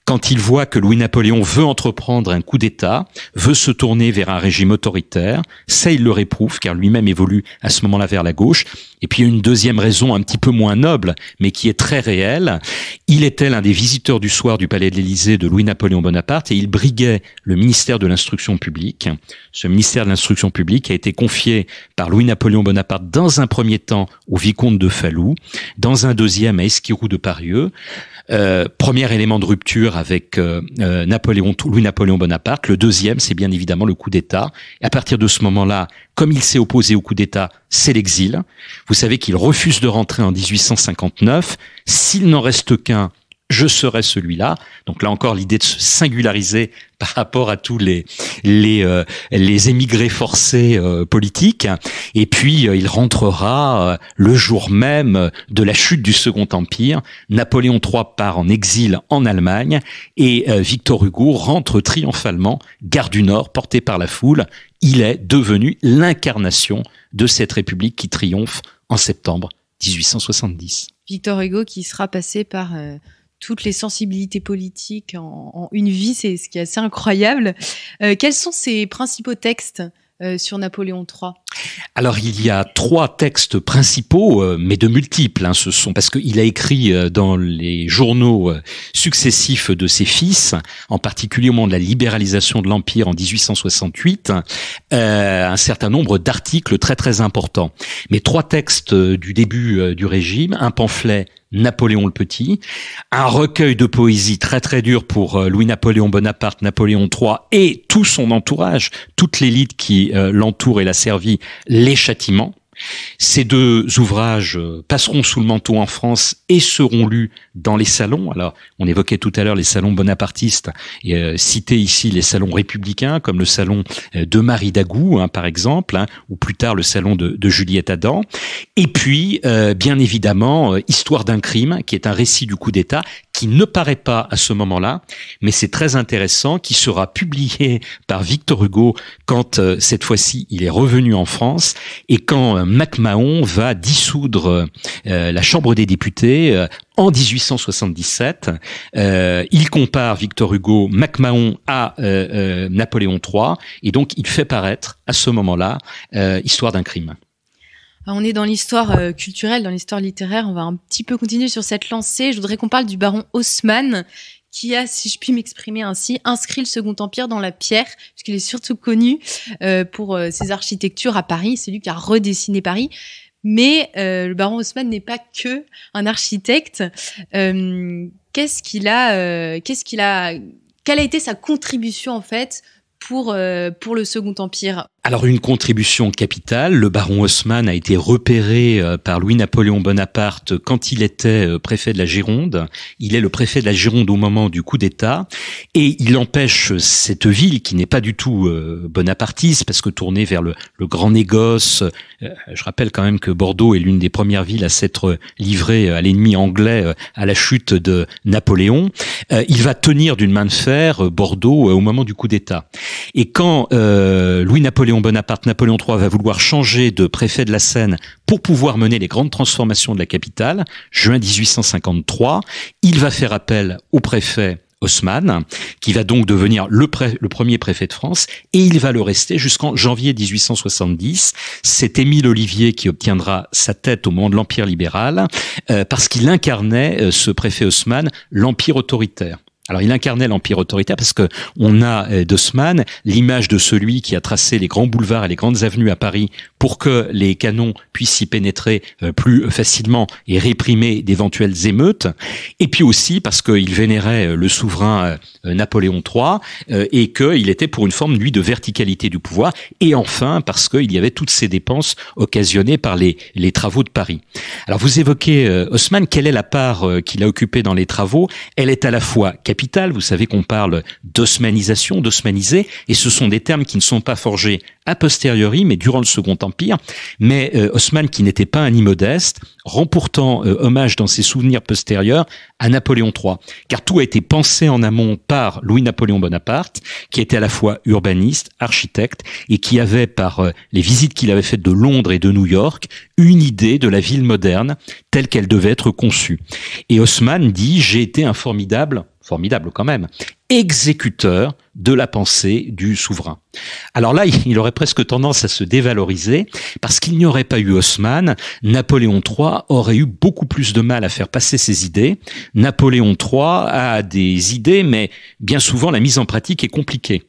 Quand il voit que Louis-Napoléon veut entreprendre un coup d'État, veut se tourner vers un régime autoritaire, ça il le réprouve, car lui-même évolue à ce moment-là vers la gauche. Et puis il y a une deuxième raison un petit peu moins noble, mais qui est très réelle. Il était l'un des visiteurs du soir du palais de l'Élysée de Louis-Napoléon Bonaparte et il briguait le ministère de l'Instruction publique. Ce ministère de l'Instruction publique a été confié par Louis-Napoléon Bonaparte dans un premier temps au vicomte de Falloux, dans un deuxième à Esquirou de Parieux. Premier élément de rupture avec Louis-Napoléon Bonaparte. Le deuxième, c'est bien évidemment le coup d'État. Et à partir de ce moment-là, comme il s'est opposé au coup d'État, c'est l'exil. Vous savez qu'il refuse de rentrer en 1859. S'il n'en reste qu'un, je serai celui-là. Donc là encore, l'idée de se singulariser par rapport à tous les émigrés forcés politiques. Et puis, il rentrera le jour même de la chute du Second Empire. Napoléon III part en exil en Allemagne et Victor Hugo rentre triomphalement, gare du Nord, porté par la foule. Il est devenu l'incarnation de cette République qui triomphe en septembre 1870. Victor Hugo qui sera passé par toutes les sensibilités politiques en une vie, c'est ce qui est assez incroyable. Quels sont ses principaux textes sur Napoléon III? Alors il y a 3 textes principaux, mais de multiples. Ce sont parce qu'il a écrit dans les journaux successifs de ses fils, en particulier au moment de la libéralisation de l'Empire en 1868, un certain nombre d'articles très très importants. Mais 3 textes du début du régime, un pamphlet Napoléon le Petit, un recueil de poésie très très dur pour Louis-Napoléon Bonaparte, Napoléon III et tout son entourage, toute l'élite qui l'entoure et l'a servi, Les Châtiments. Ces deux ouvrages passeront sous le manteau en France et seront lus dans les salons. Alors, on évoquait tout à l'heure les salons bonapartistes, et citer ici les salons républicains, comme le salon de Marie Dagout, par exemple, ou plus tard le salon de Juliette Adam. Et puis, bien évidemment, Histoire d'un crime, qui est un récit du coup d'État, qui ne paraît pas à ce moment-là, mais c'est très intéressant, qui sera publié par Victor Hugo quand, cette fois-ci, il est revenu en France, et quand MacMahon va dissoudre la Chambre des députés en 1877. Il compare Victor Hugo, MacMahon à Napoléon III, et donc il fait paraître à ce moment-là Histoire d'un crime. On est dans l'histoire culturelle, dans l'histoire littéraire. On va un petit peu continuer sur cette lancée. Je voudrais qu'on parle du baron Haussmann, qui a, si je puis m'exprimer ainsi, inscrit le Second Empire dans la pierre, puisqu'il est surtout connu pour ses architectures à Paris. C'est lui qui a redessiné Paris. Mais le baron Haussmann n'est pas que un architecte. Quelle a été sa contribution en fait pour le Second Empire? Alors une contribution capitale, le baron Haussmann a été repéré par Louis-Napoléon Bonaparte quand il était préfet de la Gironde. Il est le préfet de la Gironde au moment du coup d'État et il empêche cette ville qui n'est pas du tout bonapartiste parce que tournée vers le grand négoce. Je rappelle quand même que Bordeaux est l'une des premières villes à s'être livrée à l'ennemi anglais à la chute de Napoléon. Il va tenir d'une main de fer Bordeaux au moment du coup d'État. Et quand Louis-Napoléon Bonaparte, Napoléon III va vouloir changer de préfet de la Seine pour pouvoir mener les grandes transformations de la capitale, juin 1853, il va faire appel au préfet Haussmann, qui va donc devenir le premier préfet de France, et il va le rester jusqu'en janvier 1870. C'est Émile Ollivier qui obtiendra sa tête au moment de l'Empire libéral, parce qu'il incarnait, ce préfet Haussmann, l'Empire autoritaire. Alors, il incarnait l'empire autoritaire parce que on a d'Haussmann l'image de celui qui a tracé les grands boulevards et les grandes avenues à Paris pour que les canons puissent y pénétrer plus facilement et réprimer d'éventuelles émeutes. Et puis aussi parce qu'il vénérait le souverain Napoléon III et qu'il était pour une forme, lui, de verticalité du pouvoir. Et enfin, parce qu'il y avait toutes ces dépenses occasionnées par les travaux de Paris. Alors, vous évoquez Haussmann. Quelle est la part qu'il a occupée dans les travaux? Elle est à la fois capitale. Vous savez qu'on parle d'osmanisation, d'osmaniser, et ce sont des termes qui ne sont pas forgés a posteriori, mais durant le Second Empire. Mais Haussmann, qui n'était pas un immodeste, remportant hommage dans ses souvenirs postérieurs à Napoléon III. Car tout a été pensé en amont par Louis-Napoléon Bonaparte, qui était à la fois urbaniste, architecte, et qui avait, par les visites qu'il avait faites de Londres et de New York, une idée de la ville moderne telle qu'elle devait être conçue. Et Haussmann dit « J'ai été un formidable quand même, exécuteur de la pensée du souverain ». Alors là, il aurait presque tendance à se dévaloriser, parce qu'il n'y aurait pas eu Haussmann, Napoléon III aurait eu beaucoup plus de mal à faire passer ses idées. Napoléon III a des idées, mais bien souvent la mise en pratique est compliquée.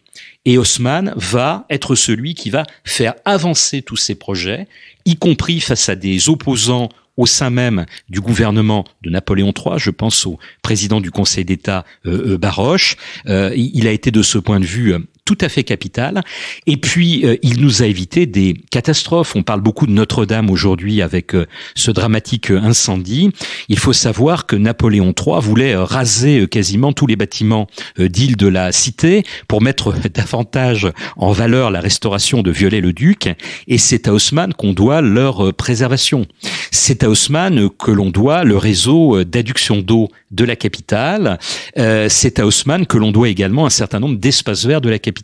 Et Haussmann va être celui qui va faire avancer tous ces projets, y compris face à des opposants au sein même du gouvernement de Napoléon III, je pense au président du Conseil d'État Baroche. Il a été de ce point de vue tout à fait capital. Et puis, il nous a évité des catastrophes. On parle beaucoup de Notre-Dame aujourd'hui avec ce dramatique incendie. Il faut savoir que Napoléon III voulait raser quasiment tous les bâtiments d'île de la Cité pour mettre davantage en valeur la restauration de Viollet-le-Duc. Et c'est à Haussmann qu'on doit leur préservation. C'est à Haussmann que l'on doit le réseau d'adduction d'eau de la capitale. C'est à Haussmann que l'on doit également un certain nombre d'espaces verts de la capitale.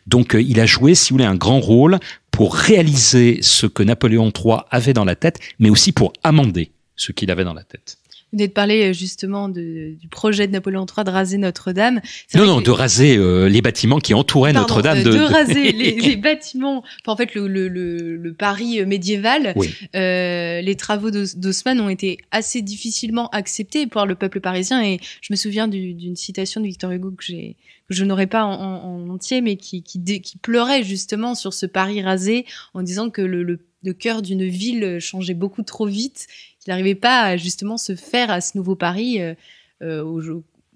Donc il a joué, si vous voulez, un grand rôle pour réaliser ce que Napoléon III avait dans la tête, mais aussi pour amender ce qu'il avait dans la tête. Vous venez de parler justement du projet de Napoléon III de raser Notre-Dame. De raser les bâtiments qui entouraient Notre-Dame. De raser les bâtiments. Enfin, en fait, le Paris médiéval. Oui. Les travaux d'Haussmann ont été assez difficilement acceptés par le peuple parisien. Et je me souviens d'une citation de Victor Hugo que je n'aurais pas en entier, mais qui pleurait justement sur ce Paris rasé en disant que le cœur d'une ville changeait beaucoup trop vite, qu'il n'arrivait pas à justement se faire à ce nouveau Paris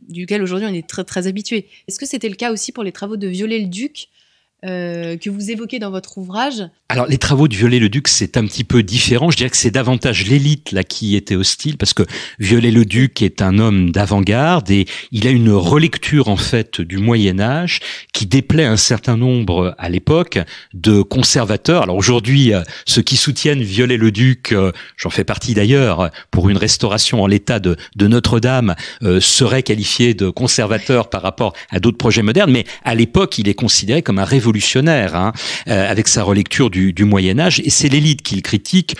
duquel aujourd'hui on est très très habitué. Est-ce que c'était le cas aussi pour les travaux de Viollet-le-Duc que vous évoquez dans votre ouvrage. Alors, les travaux de Viollet-le-Duc, c'est un petit peu différent. Je dirais que c'est davantage l'élite là qui était hostile, parce que Viollet-le-Duc est un homme d'avant-garde et il a une relecture en fait du Moyen-Âge qui déplaît un certain nombre à l'époque de conservateurs. Alors aujourd'hui, ceux qui soutiennent Viollet-le-Duc, j'en fais partie d'ailleurs, pour une restauration en l'état de Notre-Dame, seraient qualifiés de conservateurs par rapport à d'autres projets modernes. Mais à l'époque, il est considéré comme un révolutionnaire, avec sa relecture du Moyen-Âge, et c'est l'élite qui le critique.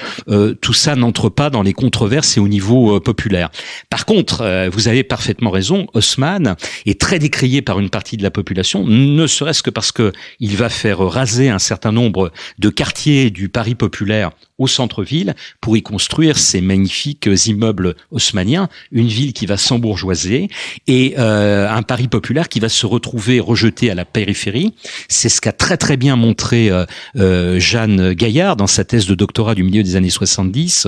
Tout ça n'entre pas dans les controverses et au niveau populaire. Par contre, vous avez parfaitement raison, Haussmann est très décrié par une partie de la population, ne serait-ce que parce que il va faire raser un certain nombre de quartiers du Paris populaire au centre-ville pour y construire ces magnifiques immeubles haussmanniens, une ville qui va s'embourgeoiser et un Paris populaire qui va se retrouver rejeté à la périphérie. C'est ce qu'a très très bien montré Jeanne Gaillard dans sa thèse de doctorat du milieu des années 70,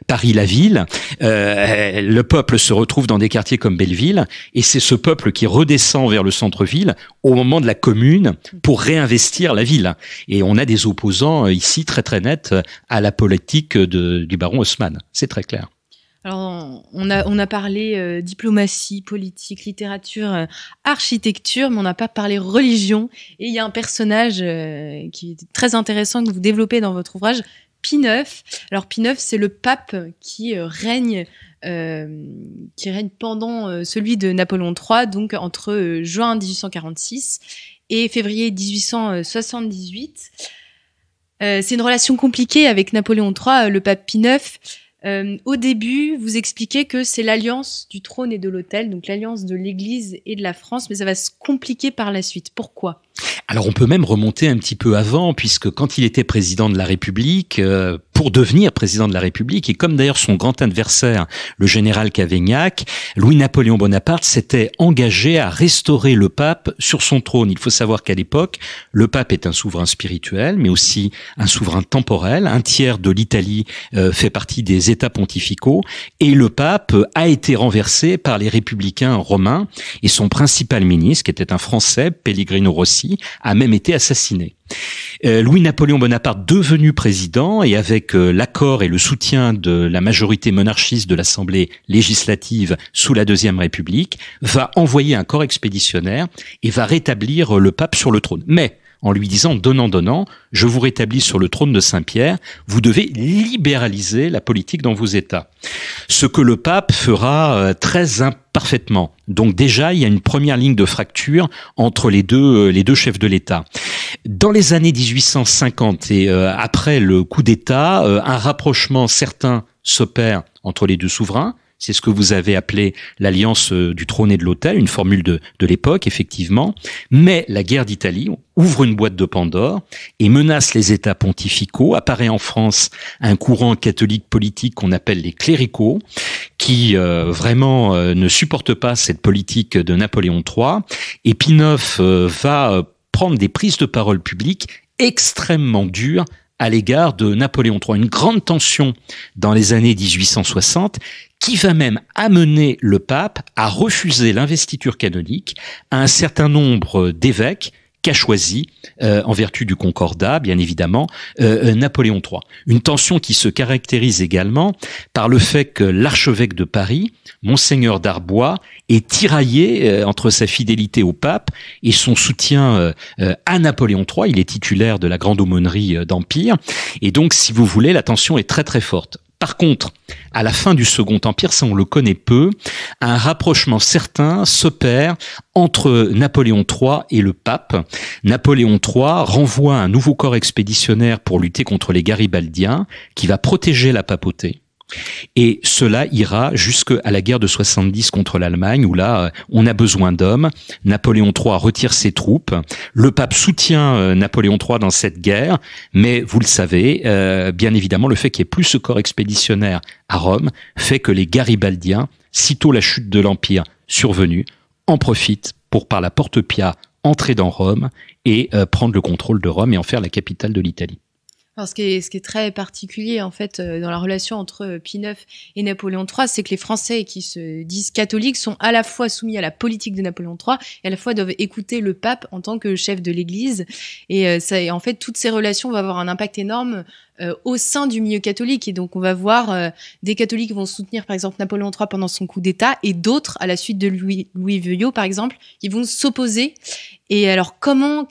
Paris la ville. Le peuple se retrouve dans des quartiers comme Belleville et c'est ce peuple qui redescend vers le centre-ville au moment de la Commune pour réinvestir la ville. Et on a des opposants ici très très nets à la politique du baron Haussmann. C'est très clair. Alors, on a parlé diplomatie, politique, littérature, architecture, mais on n'a pas parlé religion. Et il y a un personnage qui est très intéressant que vous développez dans votre ouvrage, Pie IX. Alors, Pie IX, c'est le pape qui règne pendant celui de Napoléon III, donc entre juin 1846 et février 1878. C'est une relation compliquée avec Napoléon III, le pape Pie IX. Au début, vous expliquez que c'est l'alliance du trône et de l'autel, donc l'alliance de l'Église et de la France, mais ça va se compliquer par la suite. Pourquoi ? Alors on peut même remonter un petit peu avant, puisque quand il était président de la République, pour devenir président de la République, et comme d'ailleurs son grand adversaire, le général Cavaignac, Louis-Napoléon Bonaparte s'était engagé à restaurer le pape sur son trône. Il faut savoir qu'à l'époque, le pape est un souverain spirituel, mais aussi un souverain temporel. Un tiers de l'Italie fait partie des États pontificaux, et le pape a été renversé par les républicains romains, et son principal ministre, qui était un Français, Pellegrino Rossi, a même été assassiné. Louis-Napoléon Bonaparte, devenu président et avec l'accord et le soutien de la majorité monarchiste de l'Assemblée législative sous la Deuxième République, va envoyer un corps expéditionnaire et va rétablir le pape sur le trône. Mais en lui disant donnant, je vous rétablis sur le trône de Saint-Pierre, vous devez libéraliser la politique dans vos États. Ce que le pape fera très imparfaitement. Donc déjà, il y a une première ligne de fracture entre les deux chefs de l'État. Dans les années 1850 et après le coup d'État, un rapprochement certain s'opère entre les deux souverains. C'est ce que vous avez appelé l'alliance du trône et de l'autel, une formule de l'époque, effectivement. Mais la guerre d'Italie ouvre une boîte de Pandore et menace les États pontificaux. Apparaît en France un courant catholique politique qu'on appelle les cléricaux, qui vraiment ne supportent pas cette politique de Napoléon III. Et Pie IX va prendre des prises de parole publiques extrêmement dures à l'égard de Napoléon III. Une grande tension dans les années 1860 qui va même amener le pape à refuser l'investiture canonique à un certain nombre d'évêques qu'a choisi, en vertu du concordat, bien évidemment, Napoléon III. Une tension qui se caractérise également par le fait que l'archevêque de Paris, Monseigneur d'Arbois, est tiraillé entre sa fidélité au pape et son soutien à Napoléon III. Il est titulaire de la grande aumônerie d'Empire. Et donc, si vous voulez, la tension est très très forte. Par contre, à la fin du Second Empire, ça on le connaît peu, un rapprochement certain s'opère entre Napoléon III et le pape. Napoléon III renvoie un nouveau corps expéditionnaire pour lutter contre les Garibaldiens, qui va protéger la papauté. Et cela ira jusqu'à la guerre de 70 contre l'Allemagne, où là, on a besoin d'hommes. Napoléon III retire ses troupes. Le pape soutient Napoléon III dans cette guerre, mais vous le savez, bien évidemment, le fait qu'il n'y ait plus ce corps expéditionnaire à Rome fait que les Garibaldiens, sitôt la chute de l'Empire survenue, en profitent pour, par la Porte Pia, entrer dans Rome et prendre le contrôle de Rome et en faire la capitale de l'Italie. Alors, ce qui est très particulier, en fait, dans la relation entre Pie IX et Napoléon III, c'est que les Français qui se disent catholiques sont à la fois soumis à la politique de Napoléon III et à la fois doivent écouter le pape en tant que chef de l'Église. Et en fait, toutes ces relations vont avoir un impact énorme au sein du milieu catholique. Et donc, on va voir des catholiques qui vont soutenir, par exemple, Napoléon III pendant son coup d'État et d'autres, à la suite de Louis Veuillot, par exemple, qui vont s'opposer. Et alors,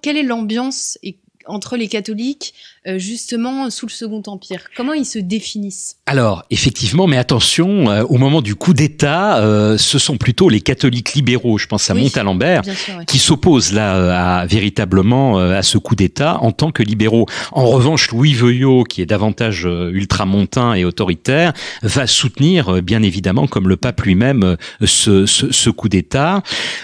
quelle est l'ambiance entre les catholiques, justement, sous le Second Empire? Comment ils se définissent? Alors, effectivement, mais attention, au moment du coup d'État, ce sont plutôt les catholiques libéraux, je pense à Montalembert, qui s'opposent là véritablement à ce coup d'État en tant que libéraux. En revanche, Louis Veuillot, qui est davantage ultramontain et autoritaire, va soutenir, bien évidemment, comme le pape lui-même, ce coup d'État.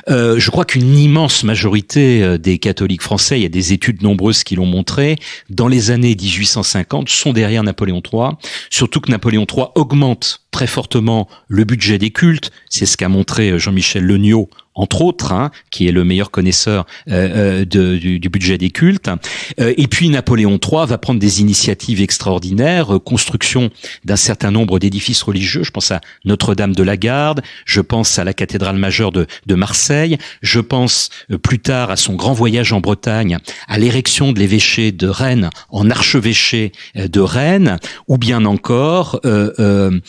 Je crois qu'une immense majorité des catholiques français, il y a des études nombreuses qui l'ont montré, dans les années 1850, sont derrière Napoléon III, surtout que Napoléon III augmente très fortement le budget des cultes. C'est ce qu'a montré Jean-Michel Legnaud, entre autres, qui est le meilleur connaisseur du budget des cultes. Et puis Napoléon III va prendre des initiatives extraordinaires, construction d'un certain nombre d'édifices religieux. Je pense à Notre-Dame de la Garde, je pense à la cathédrale majeure de Marseille, je pense plus tard à son grand voyage en Bretagne, à l'érection de l'évêché de Rennes en archevêché de Rennes, ou bien encore le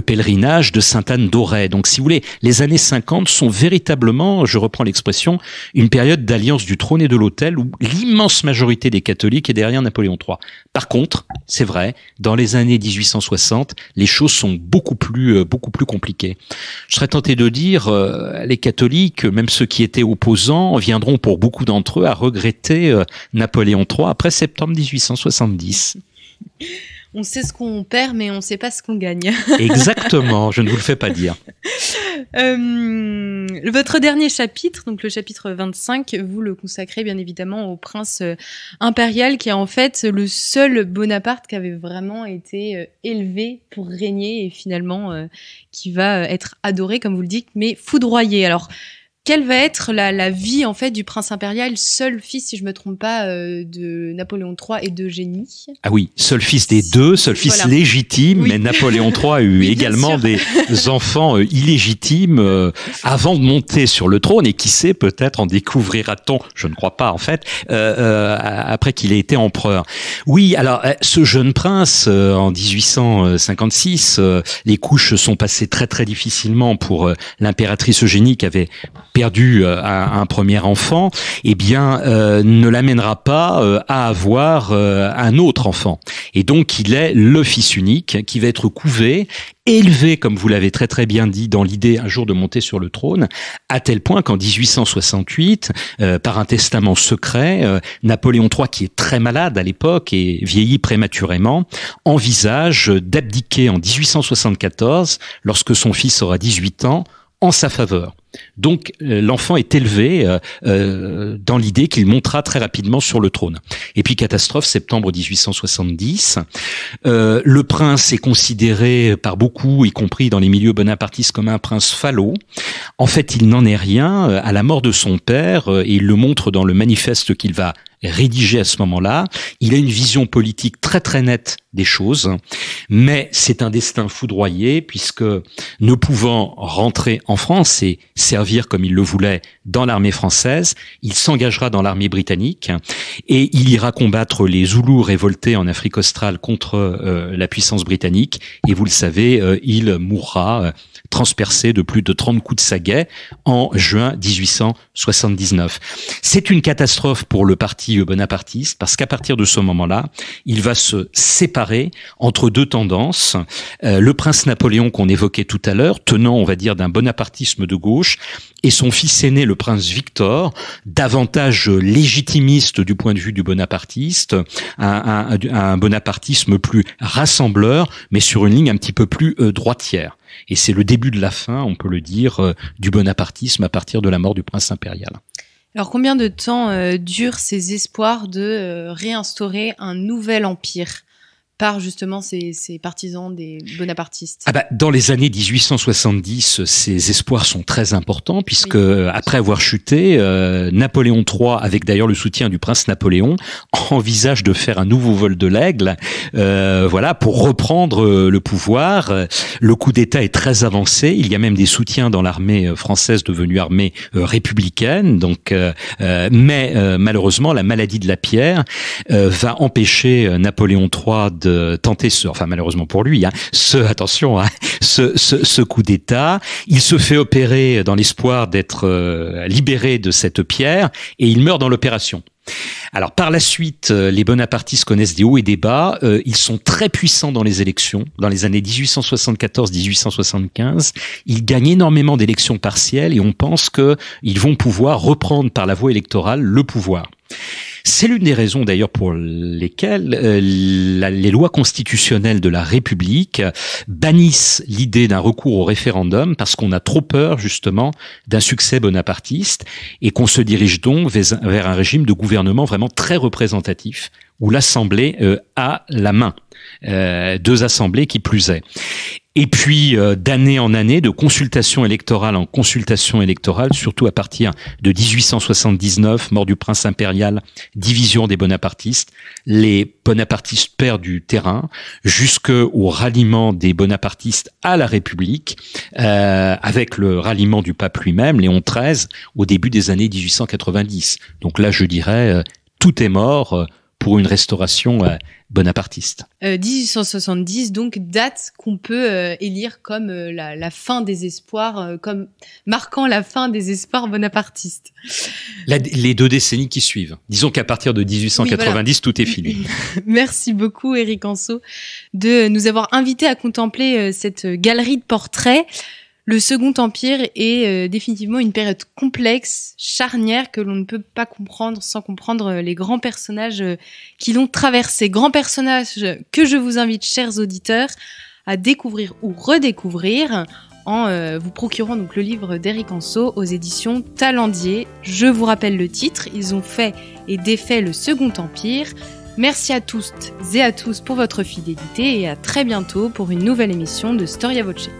pèlerinage de Sainte-Anne d'Auray. Donc, si vous voulez, les années 50 sont véritablement, je reprends l'expression, une période d'alliance du trône et de l'autel où l'immense majorité des catholiques est derrière Napoléon III. Par contre, c'est vrai, dans les années 1860, les choses sont beaucoup plus compliquées. Je serais tenté de dire, les catholiques, même ceux qui étaient opposants, viendront pour beaucoup d'entre eux à regretter Napoléon III après septembre 1870. On sait ce qu'on perd, mais on ne sait pas ce qu'on gagne. Exactement, je ne vous le fais pas dire. Votre dernier chapitre, donc le chapitre 25, vous le consacrez bien évidemment au prince impérial, qui est en fait le seul Bonaparte qui avait vraiment été élevé pour régner et finalement qui va être adoré, comme vous le dites, mais foudroyé. Alors, quelle va être la vie en fait du prince impérial, seul fils, si je me trompe pas, de Napoléon III et d'Eugénie? Ah oui, seul fils des deux, seul fils légitime, mais Napoléon III a eu également des enfants illégitimes avant de monter sur le trône, et qui sait, peut-être en découvrira-t-on, je ne crois pas en fait, après qu'il ait été empereur. Oui, alors ce jeune prince, en 1856, les couches sont passées très très difficilement pour l'impératrice Eugénie, qui avait perdu un premier enfant, eh bien ne l'amènera pas à avoir un autre enfant. Et donc il est le fils unique qui va être couvé, élevé, comme vous l'avez très très bien dit, dans l'idée un jour de monter sur le trône, à tel point qu'en 1868, par un testament secret, Napoléon III, qui est très malade à l'époque et vieillit prématurément, envisage d'abdiquer en 1874, lorsque son fils aura 18 ans, en sa faveur. Donc l'enfant est élevé dans l'idée qu'il montera très rapidement sur le trône. Et puis catastrophe, septembre 1870, le prince est considéré par beaucoup, y compris dans les milieux bonapartistes, comme un prince falot. En fait, il n'en est rien. À la mort de son père, et il le montre dans le manifeste qu'il va rédigé à ce moment-là, il a une vision politique très très nette des choses, mais c'est un destin foudroyé, puisque ne pouvant rentrer en France et servir comme il le voulait dans l'armée française, il s'engagera dans l'armée britannique et il ira combattre les Zoulous révoltés en Afrique australe contre la puissance britannique, et vous le savez, il mourra transpercé de plus de 30 coups de saguet en juin 1879. C'est une catastrophe pour le parti bonapartiste, parce qu'à partir de ce moment-là, il va se séparer entre deux tendances. Le prince Napoléon qu'on évoquait tout à l'heure, tenant, on va dire, d'un bonapartisme de gauche, et son fils aîné, le prince Victor, davantage légitimiste du point de vue du bonapartiste, un bonapartisme plus rassembleur, mais sur une ligne un petit peu plus droitière. Et c'est le début de la fin, on peut le dire, du bonapartisme à partir de la mort du prince impérial. Alors combien de temps durent ces espoirs de réinstaurer un nouvel empire par justement ces partisans des bonapartistes. Dans les années 1870, ces espoirs sont très importants puisque après avoir chuté, Napoléon III, avec d'ailleurs le soutien du prince Napoléon, envisage de faire un nouveau vol de l'aigle, pour reprendre le pouvoir. Le coup d'État est très avancé. Il y a même des soutiens dans l'armée française devenue armée républicaine. Donc, mais malheureusement, la maladie de la pierre va empêcher Napoléon III de tenter malheureusement pour lui, ce coup d'État. Il se fait opérer dans l'espoir d'être libéré de cette pierre et il meurt dans l'opération. Alors par la suite, les bonapartistes connaissent des hauts et des bas. Ils sont très puissants dans les élections. Dans les années 1874-1875, ils gagnent énormément d'élections partielles et on pense qu'ils vont pouvoir reprendre par la voie électorale le pouvoir. C'est l'une des raisons d'ailleurs pour lesquelles les lois constitutionnelles de la République bannissent l'idée d'un recours au référendum parce qu'on a trop peur justement d'un succès bonapartiste et qu'on se dirige donc vers un régime de gouvernement vraiment très représentatif où l'Assemblée a la main. 2 assemblées qui plus est. Et puis, d'année en année, de consultation électorale en consultation électorale, surtout à partir de 1879, mort du prince impérial, division des bonapartistes, les bonapartistes perdent du terrain jusqu'au ralliement des bonapartistes à la République, avec le ralliement du pape lui-même, Léon XIII, au début des années 1890. Donc là, je dirais, tout est mort pour une restauration bonapartiste. 1870, donc date qu'on peut élire comme la fin des espoirs, comme marquant la fin des espoirs bonapartistes. Les 2 décennies qui suivent. Disons qu'à partir de 1890, tout est fini. Merci beaucoup, Éric Anseau, de nous avoir invités à contempler cette galerie de portraits. Le Second Empire est définitivement une période complexe, charnière, que l'on ne peut pas comprendre sans comprendre les grands personnages qui l'ont traversé. Grands personnages que je vous invite, chers auditeurs, à découvrir ou redécouvrir en vous procurant donc le livre d'Éric Anseau aux éditions Talendier. Je vous rappelle le titre, ils ont fait et défait le Second Empire. Merci à tous et à tous pour votre fidélité et à très bientôt pour une nouvelle émission de Storia Voce.